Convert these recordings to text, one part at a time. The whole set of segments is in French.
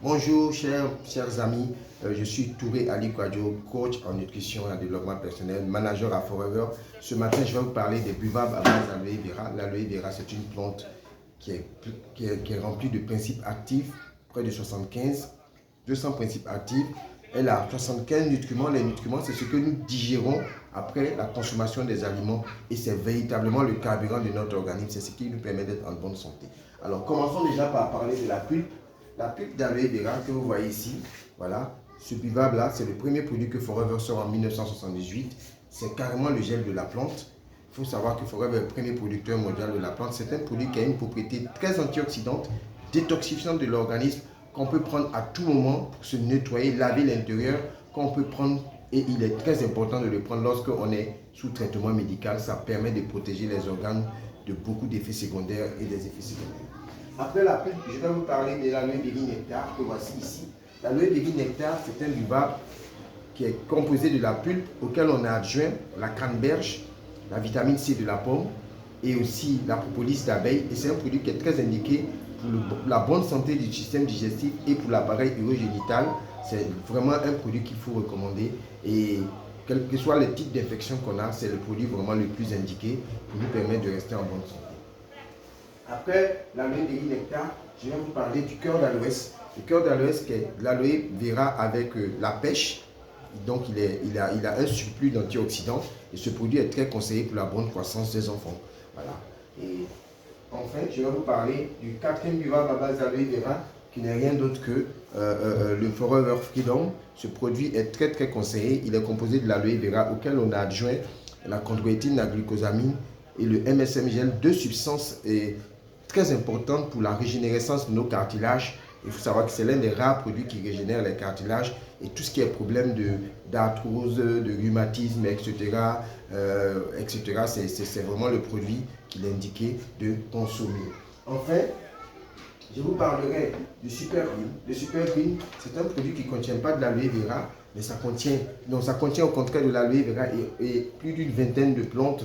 Bonjour chers amis, je suis Touré Ali Kwadjo, coach en nutrition et en développement personnel, manager à Forever. Ce matin, je vais vous parler des buvables à base d'aloe vera. L'aloe vera, c'est une plante qui est remplie de principes actifs, près de 200 principes actifs. Elle a 75 nutriments. Les nutriments, c'est ce que nous digérons après la consommation des aliments et c'est véritablement le carburant de notre organisme. C'est ce qui nous permet d'être en bonne santé. Alors, commençons déjà par parler de la pulpe. La pulpe d'aloe vera que vous voyez ici, voilà, ce buvable-là, c'est le premier produit que Forever sort en 1978. C'est carrément le gel de la plante. Il faut savoir que Forever est le premier producteur mondial de la plante. C'est un produit qui a une propriété très antioxydante, détoxifiante de l'organisme, qu'on peut prendre à tout moment pour se nettoyer, laver l'intérieur, qu'on peut prendre, et il est très important de le prendre lorsqu'on est sous traitement médical. Ça permet de protéger les organes de beaucoup d'effets secondaires et des effets secondaires. Après la pulpe, je vais vous parler de l'aloe berry nectar que voici ici. L'aloe berry nectar, c'est un buvable qui est composé de la pulpe auquel on a adjoint la canneberge, la vitamine C de la pomme et aussi la propolis d'abeille. Et c'est un produit qui est très indiqué pour la bonne santé du système digestif et pour l'appareil urogénital. C'est vraiment un produit qu'il faut recommander. Et quel que soit le type d'infection qu'on a, c'est le produit vraiment le plus indiqué pour nous permettre de rester en bonne santé. Après l'aloe berry nectar, je vais vous parler du cœur d'aloès. Le cœur d'aloès qui est l'aloe vera avec la pêche. Donc il a un surplus d'antioxydants et ce produit est très conseillé pour la bonne croissance des enfants. Voilà. Et enfin, je vais vous parler du quatrième buvable à base d'aloe vera qui n'est rien d'autre que le Forever Freedom. Ce produit est très conseillé. Il est composé de l'aloe vera auquel on a adjoint la chondroïtine, la glucosamine et le MSM gel, deux substances très importantes pour la régénérescence de nos cartilages. Il faut savoir que c'est l'un des rares produits qui régénère les cartilages et tout ce qui est problème d'arthrose, de rhumatisme, etc. C'est vraiment le produit qu'il est indiqué de consommer. Enfin, je vous parlerai du Super Green. Le Super Green, c'est un produit qui ne contient pas de l'aloe vera, mais ça contient au contraire de l'aloe vera et plus d'une vingtaine de plantes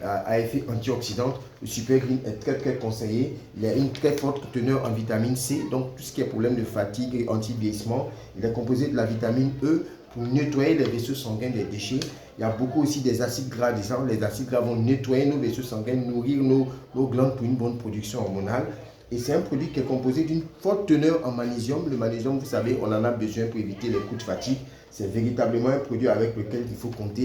à effet antioxydant. Le Super Green est très conseillé. Il a une très forte teneur en vitamine C, donc tout ce qui est problème de fatigue et anti-vieillissement. Il est composé de la vitamine E pour nettoyer les vaisseaux sanguins des déchets. Il y a beaucoup aussi des acides gras descendants. Les acides gras vont nettoyer nos vaisseaux sanguins, nourrir nos glandes pour une bonne production hormonale. Et c'est un produit qui est composé d'une forte teneur en magnésium. Le magnésium, vous savez, on en a besoin pour éviter les coups de fatigue. C'est véritablement un produit avec lequel il faut compter.